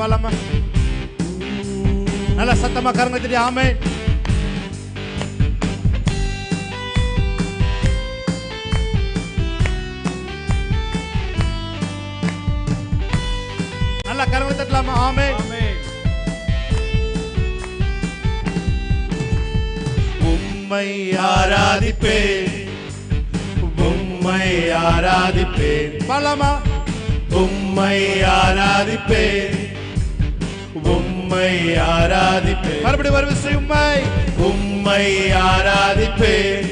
பாலாமா, நல்ல சத்தமா கரங்களை தட்டி ஆமென். நல்ல கரங்களை தட்டலாமா? ஆமென். உம்மை ஆராதிப்பேன், உம்மை ஆராதிப்பேன். பாலாமா, உம்மை ஆராதிப்பேன், உம்மை ஆராதிப்பேன். மறுபடியும் ஒரு விஷயம், உம்மை ஆராதிப்பேன்,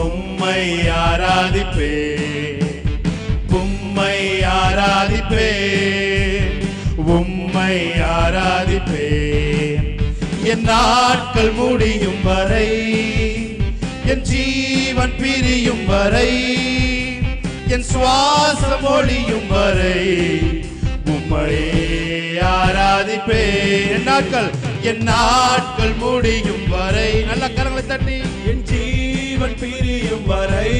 உம்மை ஆராதிப்பேன், உம்மை ஆராதிப்பேன், உம்மை ஆராதிப்பேன். என் நாட்கள் முடியும் வரை, என் ஜீவன் பிரியும் வரை, என் சுவாசம் ஒழியும் வரை உம்மையே ஆராதிப்பேன். என் நாட்கள் முடியும் வரை, நல்ல கரங்களை தட்டி, என் ஜீவன் பிரியும் வரை,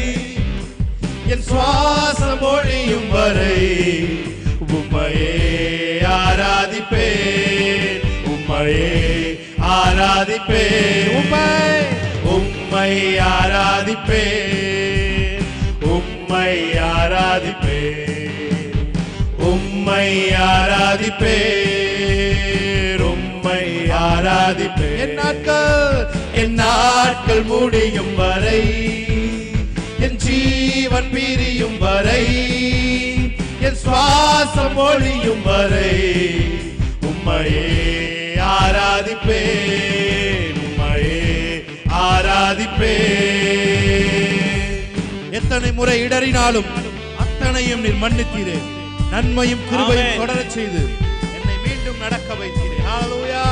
என் சுவாசம் ஒழியும் வரை உம்மையே ஆராதிப்பேன், உம்மையே ஆராதிப்பேன். உம்மை ஆராதிப்பேன், உம்மை ஆராதிப்பேன், உம்மை ஆராதிப்பேன், உம்மை ஆராதிப்பேன். என் நாட்கள் முடியும் வரை, என் ஜீவன் பிரியும் வரை, என் சுவாசம் ஒழியும் வரை உம்மையே ஆராதிப்பேன், உம்மையே ஆராதிப்பேன். எத்தனை முறை இடறினாலும் அத்தனையும் நீர் மன்னித்தீரே. நன்மையும் கிருபையும் தொடரச் செய்து என்னை மீண்டும் நடக்க வைத்தீரே. ஹல்லேலூயா.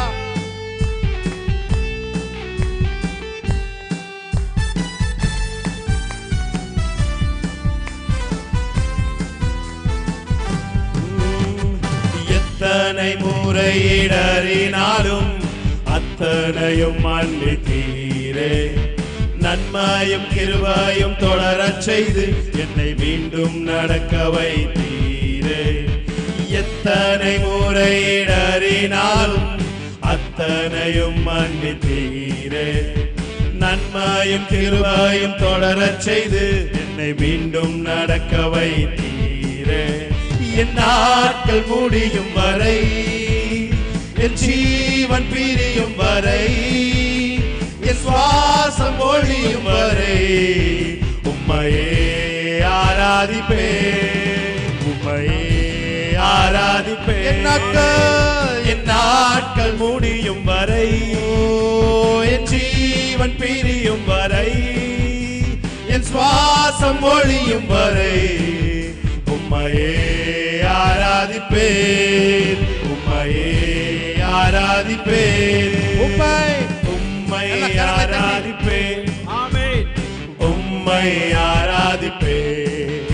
எத்தனை முறை இடறினாலும் அத்தனையும் மன்னித்தீரே. நன்மையும் கிருபையும் தொடரச் செய்து என்னை மீண்டும் நடக்க வைத்தீரே. எத்தனை முறை இடறினாலும் அத்தனையும் மன்னித்தீரே. நன்மையும் கிருபையும் தொடரச் செய்து என்னை மீண்டும் நடக்க வைத்தீரே. என் நாட்கள் முடியும் வரை, என் ஜீவன் பிரியும் வரை, என் சுவாசம் ஒழியும் வரை உம்மையே ஆராதிப்பேன், உம்மையே ஆராதிப்பேன். என் நாட்கள் முடியும் வரை, என் ஜீவன் பிரியும் வரை, என் சுவாசம் ஒழியும் வரை உம்மையே ஆராதிப்பேன், உம்மையே ஆராதிப்பேன். உம்மை ஆராதிப்பேன், ஆமென். உம்மை ஆராதிப்பேன்,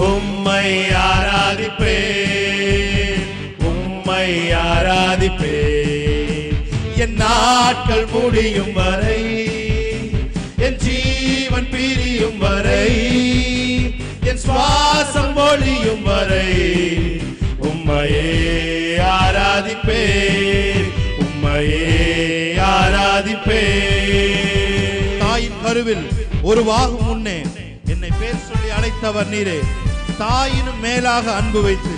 உம்மை ஆராதிப்பேன், உம்மை ஆராதிப்பேன். என் நாட்கள் முடியும் வரை, என் ஜீவன் பிரியும் வரை, என் சுவாசம் ஒழியும் வரை உம்மையே ஆராதிப்பேன், உம்மையே ஆராதிப்பேன். தாயின் கருவில் உருவாகும் முன்னே என்னை பேர் சொல்லி அழைத்தவர் நீரே. தாயினும் மேலாக அன்பு வைத்து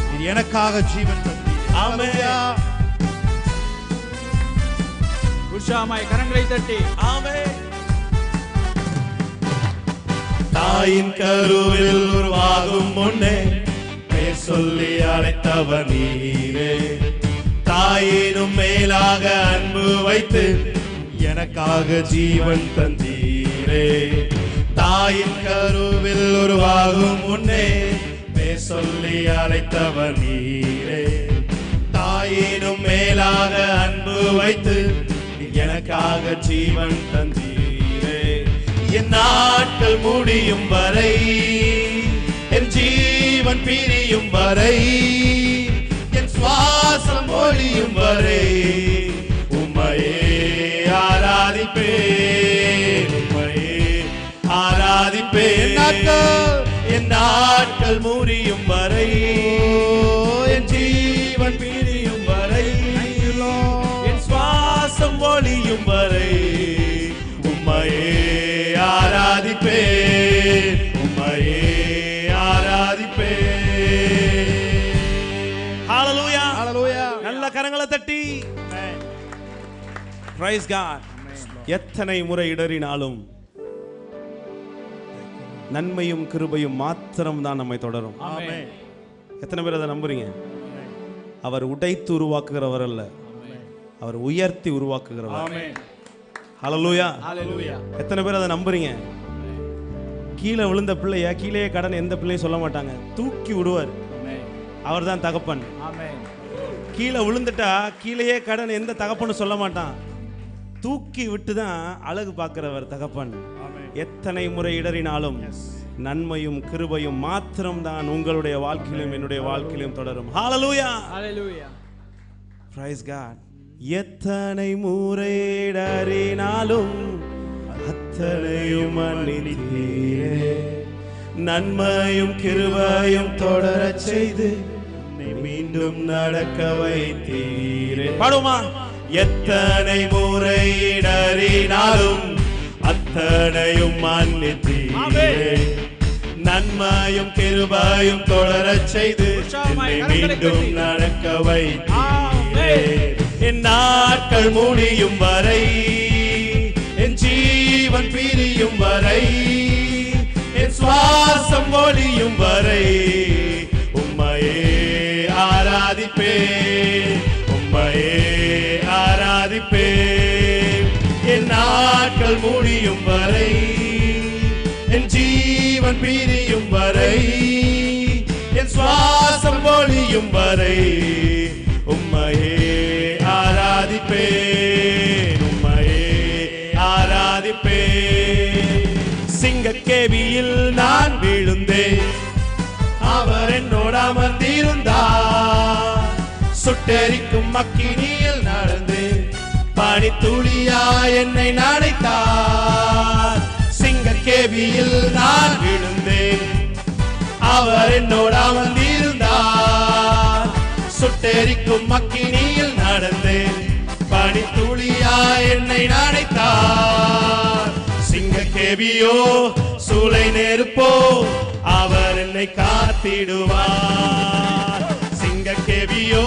நீர் எனக்காக ஜீவன் தந்தீர். ஆமென். உற்சாகமாய் கரங்களை தட்டி ஆமென். தாயின் கருவில் உருவாகும் முன்னே பேர் சொல்லி அழைத்தவர் நீரே. தாயினும் மேலாக அன்பு வைத்து எனக்காக ஜீவன் தந்தீரே. தாயின் கருவில் உருவாகும் முன்னே பேர் சொல்லி அழைத்தவர் நீரே. தாயினும் மேலாக அன்பு வைத்து எனக்காக ஜீவன் தந்தீரே. என் நாட்கள் முடியும் வரை, என் ஜீவன் பிரியும் வரை, என் சுவாசம் ஒழியும் வரை உம்மையே ஆராதிப்பேன், உம்மையே ஆராதிப்பேன். என் நாட்கள் முடியும் வரை, என் ஜீவன் ஹalleluya ஹalleluya. நல்ல கரங்களை தட்டி praise God. எத்தனை முறை இடறினாலும் நன்மையும் கிருபையும் மாத்திரம் தான் நம்மை தொடரும். ஆமென். எத்தனை பேர் அதை நம்புறீங்க? அவர் உடைத்து உருவாக்குகிறவர் அல்ல, அவர் உயர்த்தி உருவாக்குகிறவர். ஆமென். ஹalleluya. ஹalleluya. எத்தனை பேர் அதை நம்புறீங்க? கீழே விழுந்த பிள்ளைய கீழே கடன் எந்த பிள்ளையும் சொல்ல மாட்டாங்க, தூக்கி விடுவார். அவர் தான் தகப்பன். ஆமென். கீழே விழுந்துட்டா கீழேயே கடன் எந்த தகப்பனும் சொல்ல மாட்டான், தூக்கி விட்டு தான் அழகு பார்க்கிறவர் தகப்பன். எத்தனை முறை இடறினாலும் நன்மையும் கிருபையும் மாத்திரம் தான் உங்களுடைய வாழ்க்கையிலும் என்னுடைய வாழ்க்கையிலும் தொடரும். ஹalleluya. ஹalleluya. praise God. எத்தனை முறை இடறினாலும் அத்தனையும் மன்னித்தீரே, நன்மையும் கிருபையும் தொடரச் செய்து மீண்டும் நடக்க வைத்தீரே. பாடுமா? எத்தனை முறை இடறினாலும் அத்தனையும் மன்னித்தீரே, நன்மையும் கிருபையும் தொடரச் செய்து மீண்டும் நடக்க வைத்தீரே. என் நாட்கள் முடியும் வரை, என் ஜீவன் பிரியும் வரை, என் சுவாசம் ஒழியும் வரை உம்மையே ஆராதிப்பேன், உம்மையே ஆராதிப்பேன். என் நாட்கள் முடியும் வரை, என் ஜீவன் பிரியும் வரை, என் சுவாசம் ஒழியும் வரை உம்மையே ஆராதிப்பேன், உம்மையே ஆராதிப்பேன். சிங்கக்கேபியில் நான் விழுந்தேன், அவர் என்னோடு அமர்ந்திருந்தார். சுட்டெரிக்கும் அக்கினியில் நடந்தேன், பனித்துளியா என்னை நனைத்தார். சிங்கக்கேபியில் நான் விழுந்தேன், அவர் என்னோடு அமர்ந்திருந்தார். சுட்டெரிக்கும் அக்கினியில் நடந்தேன், பனித்துளியா என்னை நனைத்தார். சிங்கக்கேபியோ சூளை நெருப்போ அவர் என்னை காத்திடுவார். சிங்கக்கேபியோ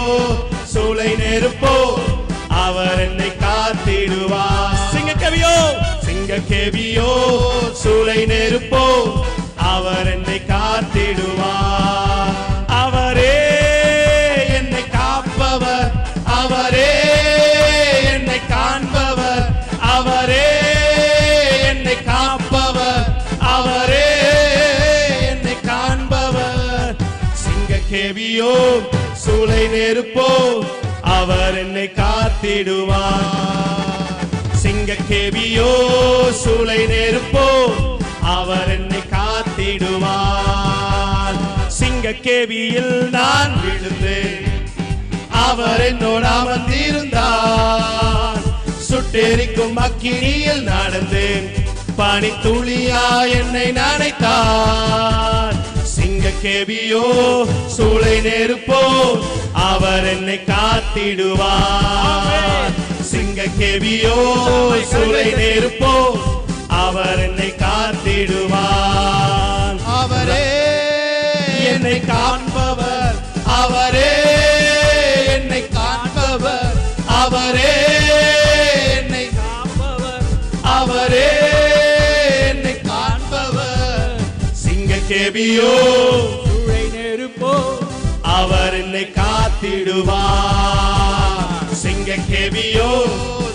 சூளை நெருப்போ அவர் என்னை காத்திடுவார். சிங்கக்கேபியோ, சிங்கக்கேபியோ சூளை நெருப்போ அவர் என்னை காத்திடுவார். அவரே என்னை காப்பவர், அவரே என்னை காண்பவர், அவரே என்னை காப்பவர், அவரே என்னை காண்பவர். சிங்கக்கேபியோ சூளை நெருப்போ அவர் என்னை காத்திடுவார். சிங்கக்கேபியோ சூளை நெருப்போ அவர் என்னை காத்திடுவார். சிங்கக்கேபியில் நான் விழுந்தேன், அவர் என்னோடு அமர்ந்திருந்தார். சுட்டெரிக்கும் அக்கினியில் நடந்தேன், பனித்துளியா என்னை நனைத்தார். சிங்கக்கேபியோ சூளை நெருப்போ அவர் என்னை காத்திடுவார். சிங்கக்கேபியோ சூளை நெருப்போ அவர் என்னை காத்திடுவார். அவரே என்னை காண்பவர், அவரே என்னை காண்பவர், அவரே என்னை காண்பவர், அவரே என்னை காண்பவர். சிங்கக்கேபியோ சூளை நெருப்போ அவர் என்னை காத்திடுவார். சிங்கக்கேபியோ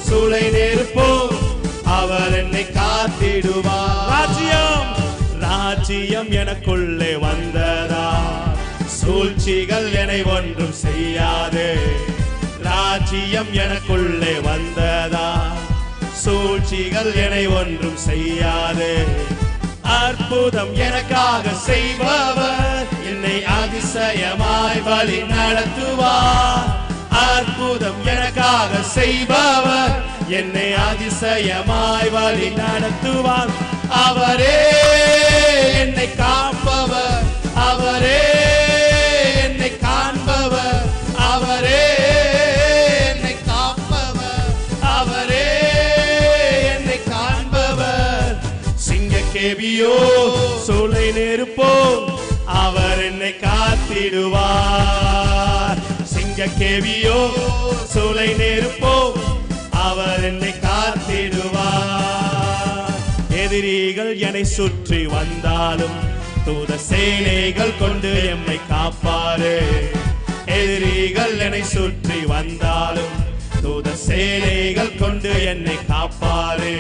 சூளை நெருப்போ அவர் என்னை காத்திடுவார். ராஜ்யம், ராஜ்யம் எனக்குள்ளே வந்ததா, சூழ்ச்சிகள் என்னை ஒன்றும் செய்யாது. ராஜ்யம் எனக்குள்ளே வந்ததா, சூழ்ச்சிகள் என்னை ஒன்றும் செய்யாது. அற்புதம் எனக்காக செய்பவர் என்னை அதிசயமாய் வழி நடத்துவார். அற்புதம் எனக்காக செய்பவர் என்னை அதிசயமாய் வழி நடத்துவார். அவரே என்னை காப்பவர், அவரே என்னை காண்பவர், அவரே என்னை காப்பவர், அவரே என்னை காண்பவர். சிங்கக்கேபியோ சூளை நெருப்போ அவர் என்னை காத்திடுவார். கேவியோ சூளை நெருப்போ அவர் என்னை காத்திடுவார். எதிரிகள் என்னை சுற்றி வந்தாலும் தூத சேனைகள் கொண்டு எம்மை காப்பாரு. எதிரிகள் என்னை சுற்றி வந்தாலும் தூத சேனைகள் கொண்டு என்னை காப்பாரு.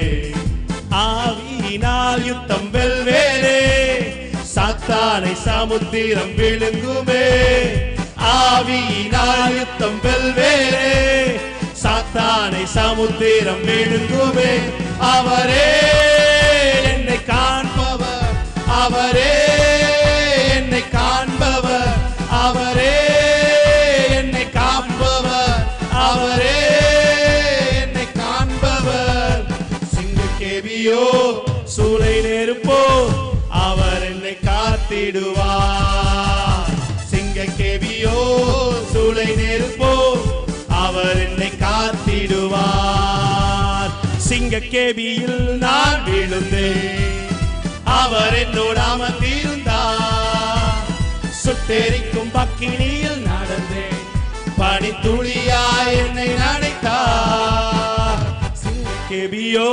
ஆவியினால் யுத்தம் வெல்வேனே, சாத்தானை சமுத்திரம் விழுங்குமே. ஆவியினால் யுத்தம் வெல்வேனே, சாத்தானை சமுத்திரம் விழுங்குமே. அவரே என்னை காண்பவர், அவரே என்னை காண்பவர், அவரே என்னை காப்பவர், அவரே என்னை காண்பவர். சிங்கக்கேவியோ சூளை நெருப்போ அவர் என்னை காத்திடுவார். சிங்கக்கேவியோ சூளை நெருப்போ அவர் என்னை காத்திடுவார். சிங்கக்கேவியில் நான் விழுந்தேன், அவர் என்னோடு அமர்ந்திருந்தார். சுட்டெரிக்கும் பக்கினியில் நடந்தேன், பனித்துளியாய் என்னை நனைத்தார். சிங்கக்கேவியோ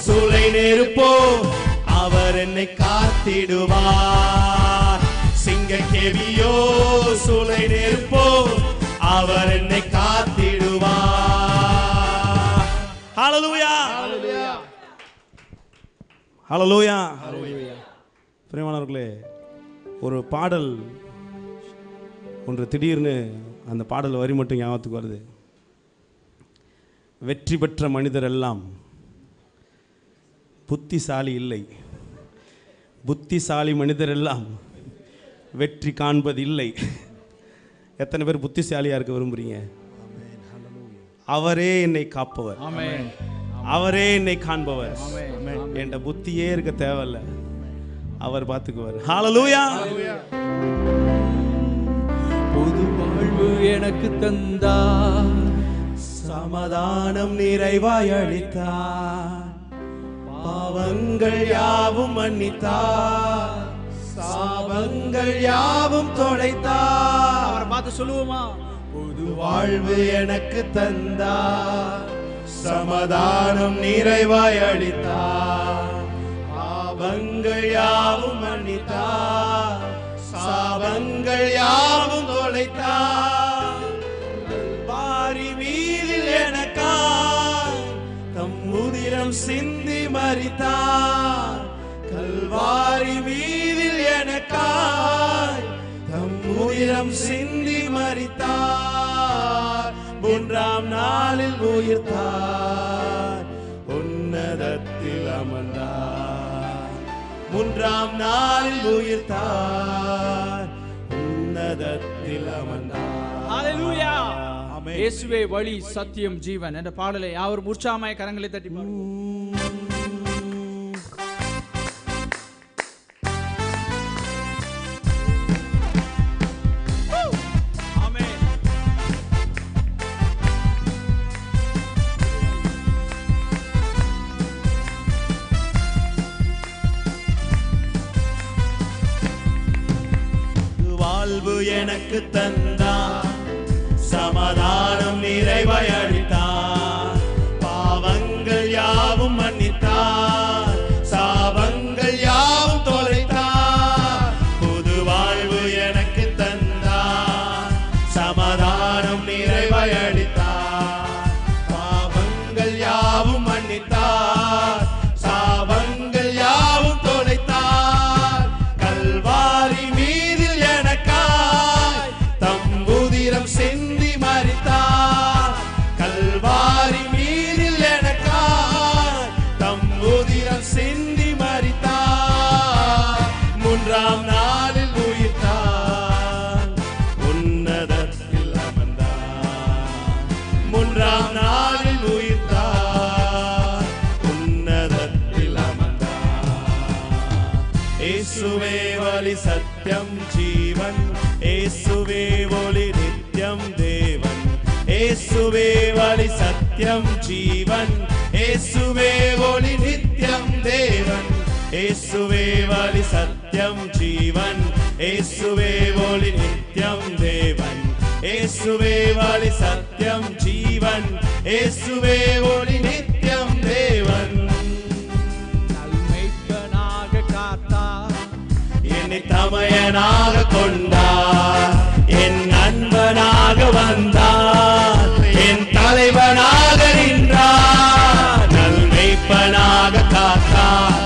சூளை நெருப்போ அவர் என்னை காத்திடுவார். சிங்கக்கேவியோ சூளை நெருப்போ அவர் என்னை காத்திடுவார். ஹல்லேலூயா, ஹல்லேலூயா, ஹல்லேலூயா. பிரியமானவர்களே, ஒரு பாடல் ஒன்று திடீர்னு அந்த பாடல் வரி மட்டும் ஞாபகத்துக்கு வருது. வெற்றி பெற்ற மனிதர் எல்லாம் புத்திசாலி இல்லை, புத்திசாலி மனிதர் எல்லாம் வெற்றி காண்பது இல்லை. எத்தனை பேர் புத்திசாலியாக இருக்க விரும்புறீங்க? அவரே என்னை காப்பவர், அவரே என்னை காண்பவர். என்ற புத்தியே இருக்க தேவையில்லை, அவர் பார்த்துக்குவார். ஹல்லேலூயா. புது வாழ்வு எனக்கு தந்தார், சமாதானம் நிறைவாய் அளித்தார். பாவங்கள் யாவும் மன்னித்தார், சாபங்கள் யாவும் தொலைத்தார். அவரை பார்த்து சொல்லுவோமா? புது வாழ்வு எனக்கு தந்தார், சமாதானம் நிறைவாய் அளித்தார். பாவங்கள் யாவும் மன்னித்தார், சாபங்கள் யாவும் தொலைத்தார். கல்வாரி மீதில் எனக்காய் தம் உதிரம் சிந்தி மரித்தார். கல்வாரி மீதில் எனக்காய் தம் உதிரம் சிந்தி மரித்தார். மூன்றாம் நாளில் உயிர்த்தார், உன்னதத்தில் அமர்ந்தார். மூன்றாம் நாளில் உயிர்த்தார், உன்னதத்தில் அமர்ந்தார். ஹல்லேலூயா. இயேசுவே வழி சத்தியம் ஜீவன் என்ற பாடலை யாவரும் உற்சாகமாய் கரங்களை தட்டி பாடுவோம். வாழ்வு எனக்கு தந்தார், சமாதானம் நிறைவாய் அளித்தார். பாவங்கள் யாவும் மன்னித்தார், சாபங்கள் யாவும் தொலைத்தார். புது வாழ்வு எனக்கு தந்தார், சமாதானம் நிறைவாய் அளித்தார். பாவங்கள் யாவும் மன்னித்தார், சாபங்கள் யாவும் தொலைத்தார். கல்வாரி மீதில் எனக்காய் தம் உதிரம் சிந்தி மரித்தார். கல்வாரி மீதில் எனக்காய் தம் உதிரம் சிந்தி மரித்தார். மூன்றாம் நாளில் உயிர்த்தார், உன்னதத்தில் அமர்ந்தார். மூன்றாம் நாளில் உயிர்த்தார், உன்னதத்தில் அமர்ந்தார். இயேசுவே வழி சத்தியம் ஜீவன், இயேசுவே ஒளி நித்தியம் தேவன். இயேசுவே வழி சத்தியம் ஜீவன், இயேசுவே ஒளி நித்தியம் தேவன். இயேசுவே வழி சத்தியம் ஜீவன், இயேசுவே ஒளி நித்தியம் தேவன். இயேசுவே வழி சத்தியம் ஜீவன், இயேசுவே ஒளி நித்தியம் தேவன். நல்மெய்ப்பனாக காத்தார், என்னை தமையனாக கொண்டார், என் நண்பனாக வந்தார், என் தலைவனாக நின்றார். நல்மெய்ப்பனாக காத்தார்,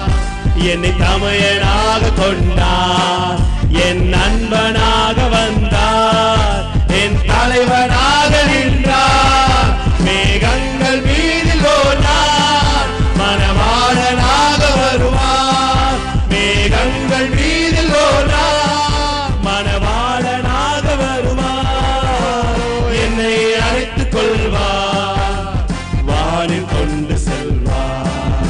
என்னை தமையனாக கொண்டார், என் நண்பனாக வந்தார், என் தலைவனாக நின்றார். மேகங்கள் மீதில் ஓனார், மணவாளனாக வருவார். மேகங்கள் மீதில் ஓனார், மணவாளனாக வருவார். என்னை அழைத்துக் கொள்வார், வானில் கொண்டு செல்வார்.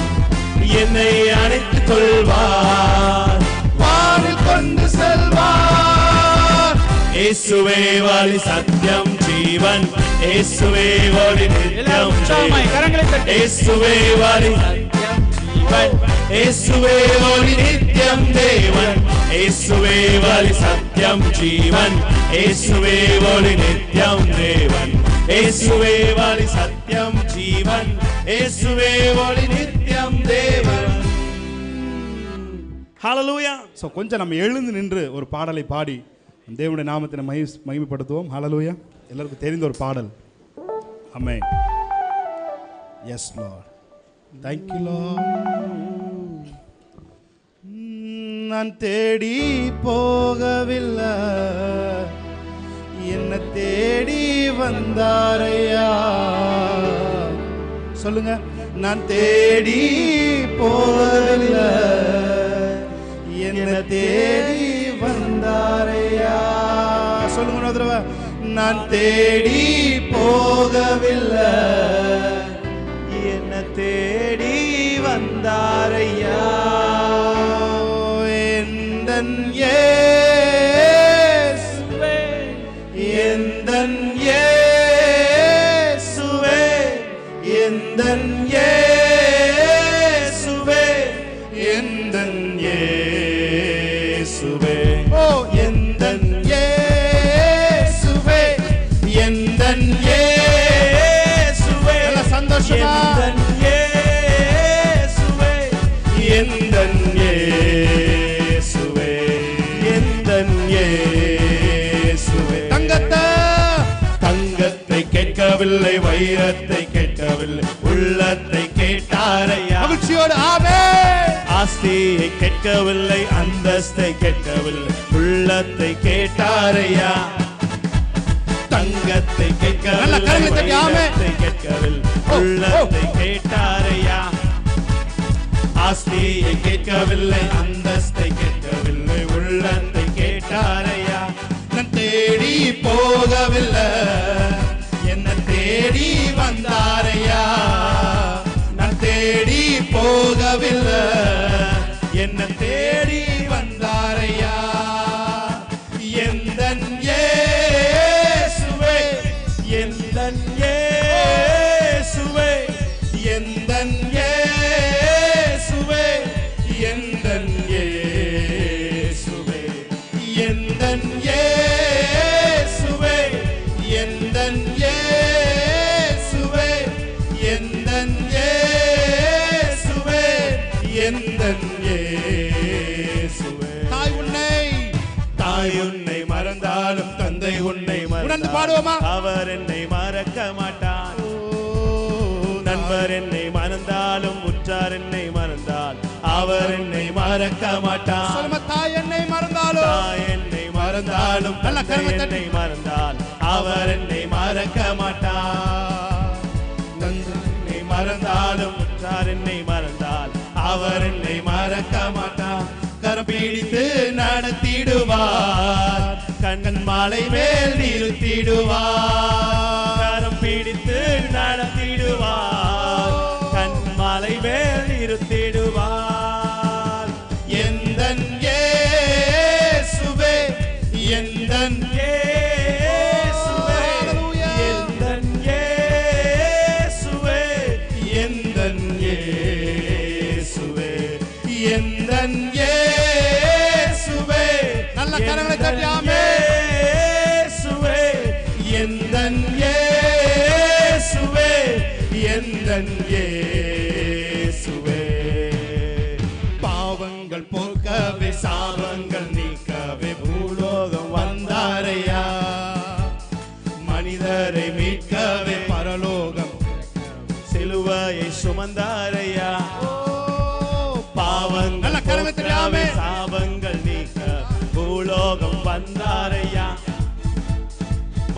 என்னை அழைத்துக் கொள்வார், வானில் கொண்டு செல்வார். இயேசுவே வழி சத்தியம் ஜீவன், இயேசுவே ஒளி நித்தியம் தேவன். இயேசுவே வழி சத்தியம் ஜீவன், இயேசுவே ஒளி நித்தியம் தேவன். இயேசுவே வழி சத்தியம் ஜீவன், இயேசுவே ஒளி நித்தியம் தேவன். இயேசுவே வழி சத்தியம் ஜீவன், இயேசுவே ஒளி நித்தியம் தேவன். ஹல்லேலூயா. ஸோ கொஞ்சம் நம்ம எழுந்து நின்று ஒரு பாடலை பாடி தேவனுடைய நாமத்தை மகிமைப்படுத்துவோம். ஹல்லேலூயா. எல்லாருக்கும் தெரிந்த ஒரு பாடல். Amen. Yes Lord, thank you Lord. நான் தேடி போகவில்லை, என்ன தேடி வந்தாரையா. சொல்லுங்க. நான் தேடி போகவில்லை, என்ன தேடி வந்தாரையா. சொல்லுங்க ஒரு தடவை. நான் தேடி போகவில்லை, என்ன தேடி வந்தாரையா. எந்தன் இயேசுவே, எந்தன் இயேசுவே, எந்தன் இயேசுவே, எந்தன் இயேசுவே. ஓ எந்தன் இயேசுவே, எந்தன் இயேசுவே. நல்ல சந்தோஷமா. எந்தன் இயேசுவே, எந்தன் இயேசுவே, எந்தன் இயேசுவே. தங்கத்தை கேட்கவில்லை, வைரத்தை கேட்கவில்லை, உள்ளத்தை கேட்டாரையா. மகிழ்ச்சியோடு ஆமென். ஆஸ்தியை கேட்கவில்லை, அந்தஸ்தை கேட்கவில்லை, உள்ளத்தை கேட்டாரையா. தங்கத்தை கேட்கவில்லை, வைரத்தை கேட்கவில்லை, உள்ளத்தை கேட்டாரையா. ஆஸ்தியை கேட்கவில்லை, அந்தஸ்தை கேட்கவில்லை, உள்ளத்தை கேட்டாரையா. நான் தேடி போகவில்லை, என்ன தேடி வந்தாரையா. நான் தேடி போகவில்லை, என்ன தேடி வந்தாரையா. எந்தன் இயேசுவே, எந்தன் இயேசுவே, எந்தன் இயேசுவே, எந்தன் இயேசுவே, எந்தன் இயேசுவே, எந்தன் இயேசுவே, எந்தன் இயேசுவே, எந்தன் இயேசுவே. தாய் உன்னை மறந்தாலும் தந்தை உன்னை மறந்தாலும் அவர் என்னை மறக்க மாட்டார். நண்பர் என்னை மறந்தாலும் உற்றார் என்னை மறந்தால் அவர் என்னை மறக்க மாட்டார். தாய் என்னை மறந்தாலும், தாய் என்னை மறந்தாலும், என்னை மறந்தால் அவர் என்னை மறக்க மாட்டார். என்னை மறந்தாலும் உற்றார் என்னை மறந்தால் அவர் என்னை மறக்க மாட்டார். கரம் பிடித்து நடத்திடுவார், கண்ணன் மாலை மேல் நிறுத்திடுவார். கரம் பிடித்து நடத்திடுவார், கண் மாலை மேல் நிறுத்திடுவார். எந்தன் இயேசுவே, எந்தன் இயேசுவே, எந்தன் இயேசுவே, எந்தன் இயேசுவே, எந்தன் இயேசுவே. நல்ல கரங்களை தட்டி ஆமென். இயேசுவே, இயேசுவே எந்தன் இயேசுவே பாவங்கள் போக்கவே சாபங்கள் நீக்கவே பூலோகம் வந்தாரையா மனிதரை மீட்கவே பரலோகம் சிலுவையை சுமந்தாரையா பாவங்கள் நல்ல கரங்களை தட்டாமே. சாபங்கள் நீக்க பூலோகம் வந்தாரையா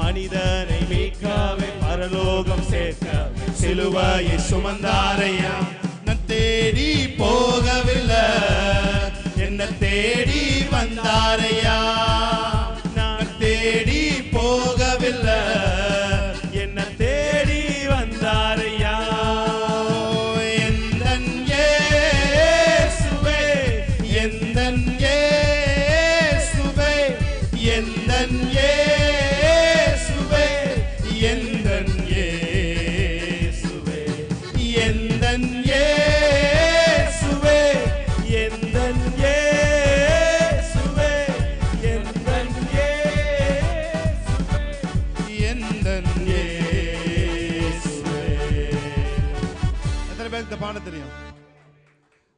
மனிதனை மீட்கவே பரலோகம் சேர்க்க சிலுவையை சுமந்தாரையா நான் தேடி போகவில்லை என்ன தேடி வந்தாரையா நான் தேடி போகவில்லை என்ன தேடி வந்தாரையா எந்தன் இயேசுவே எந்தன் இயேசுவே எந்தன் இயேசுவே எந்தன் இயேசுவே எந்தன் இயேசுவே எந்தன் இயேசுவே எந்தன் இயேசுவே எந்தன் இயேசுவே. எத்தனை பேருக்கு இந்த பாடம் தெரியும்?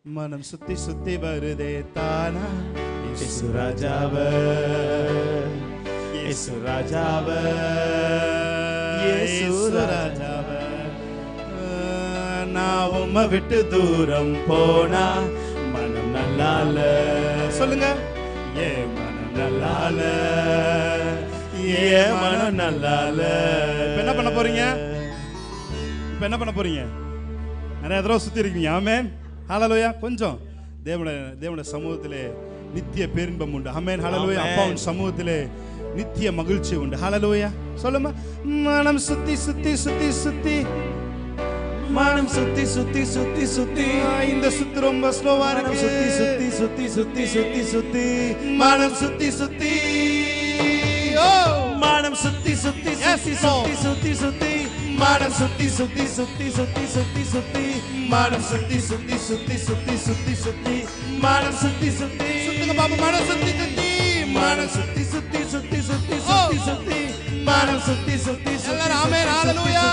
மனம் சுத்தி சுத்தி வருதே தானா இயேசு ராஜாவே இயேசு ராஜாவே இயேசு ராஜாவே நான் உம்மை விட்டு தூரம் போனா மனம் நல்லால சொல்லுங்க ஏ மனம் நல்லால ஏ மனம் நல்லால இப்ப என்ன பண்ண போறீங்க? இப்ப என்ன பண்ண போறீங்க? நிறைய தடவை சுத்தி இருக்கீங்க. ஆமென் ஹalleluya. கொஞ்சம் தேவனுடைய சமூகத்திலே நித்திய பேரின்பம் உண்டு. ஆமென் ஹalleluya. அப்பாவின் சமூகத்திலே நித்திய மகிழ்ச்சி உண்டு. ஹalleluya. சொல்லுமா மனம் சுத்தி சுத்தி சுத்தி சுத்தி மனம் சுத்தி சுத்தி சுத்தி சுத்தி இந்த சுத்து ரொம்ப ஸ்லோவா இருக்கு. சுத்தி சுத்தி சுத்தி சுத்தி சுத்தி சுத்தி மனம் சுத்தி சுத்தி ஓ மனம் சுத்தி சுத்தி சுத்தி சுத்தி சுத்தி சுத்தி மனம் சுத்தி சுத்தி சுத்தி சுத்தி சுத்தி சுத்தி மனம் சுத்தி சுத்தி சுத்தி சுத்தி சுத்தி சுத்தி மனம் சுத்தி சுத்தி சுத்துங்க பாப்பா மனம் சுத்தி சுத்தி மனம் சுத்தி சுத்தி சுத்தி சுத்தி சுத்தி சுத்தி மனம் சுத்தி சுத்தி எல்லாரும் ஆமென் ஹalleluya.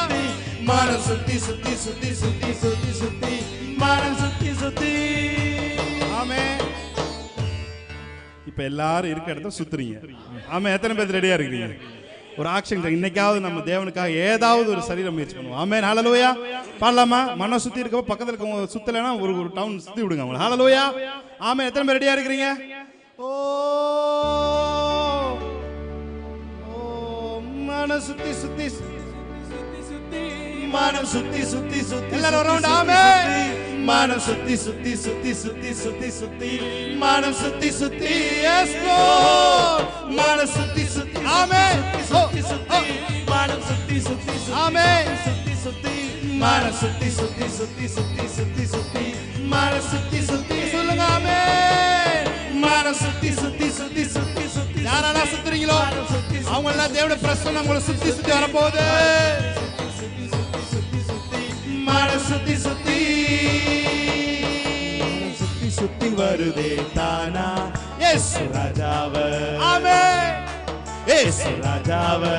மனம் சுத்தி சுத்தி சுத்தி சுத்தி சுத்தி சுத்தி மனம் சுத்தி சுத்தி ஆமென். இப்ப எல்லாரும் இருக்க இடத்துல சுத்துறீங்க. ஆமென். எத்தனை பேர் ரெடியா இருக்கீங்க? ஒரு ஆக்ஷன் இன்னைக்காவது நம்ம தேவனுக்காக ஏதாவது ஒரு சரீர முயற்சி பண்ணுவோம். ஆமென் ஹalleluya. பாடலாமா? மனம் சுத்தி இருக்க பக்கத்துல இருக்கவங்க சுத்தலைன்னா ஒரு டவுன் சுத்தி விடுங்க அவங்கள. ஹalleluya. ஆமென். எத்தனை பேர் ரெடியா இருக்கிறீங்க? ஓ ஓ மனம் சுத்தி சுத்தி மனம் சுத்தி சுத்தி சுத்தி எல்லாரும் அரவுண்ட் ஆமென். மனம் சுத்தி சுத்தி சுத்தி சுத்தி சுத்தி சுத்தி மனம் சுத்தி சுத்தி எஸ் லார்ட். மனம் சுத்தி சுத்தி ஆமென். சுத்தி சுத்தி மனம் சுத்தி சுத்தி ஆமென். சுத்தி சுத்தி மனம் சுத்தி சுத்தி சுத்தி சுத்தி சுத்தி சுத்தி மனம் சுத்தி சுத்தி சொல்லுங்க ஆமென். மனம் சுத்தி சுத்தி சுத்தி சுத்தி சுத்தி யாரெல்லாம் சுத்துறீங்களோ அவங்க எல்லாம் தேவனுடைய பிரசன்னம் உங்களை சுத்தி சுத்தி வரப்போகுது. மனம் சுத்தி சுத்தி சுத்தி சுத்தி வருதே தானா எஸ் ராஜாவே ஆமென். இயேசு ராஜாவே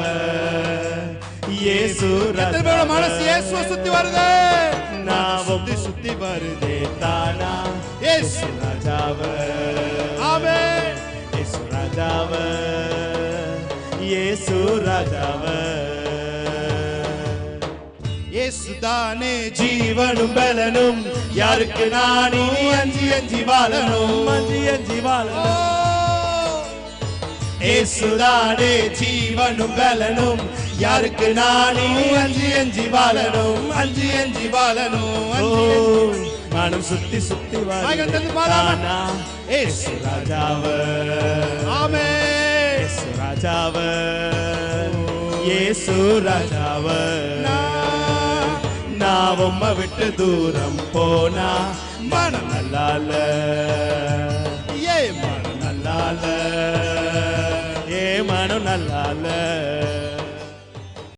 இயேசு எத்தனை பேரோட மனசு இயேசுவை சுத்தி வருது? நாவும் சுத்தி சுத்தி வருது. தானா எஸ் ராஜாவே ஆமென். இயேசு ராஜாவே இயேசு ராஜாவே இயேசுதானே ஜீவனும் பலனும் யாருக்கு நானே அஞ்சி அஞ்சி வாழணும் அஞ்சி அஞ்சி வாழணும் இயேசுதானே ஜீவனும் பலனும் யாருக்கு நானே அஞ்சி அஞ்சி வாழணும் அஞ்சி அஞ்சி வாழணும் மனம் சுத்தி சுத்தி வாழனா இயேசு ராஜாவே ஆமென். இயேசு ராஜாவே இயேசு ராஜாவே நான் உம்மை விட்டு தூரம் போனா மனம் நல்லால ஏ மனம் நல்லால ஏ மனம் நல்லால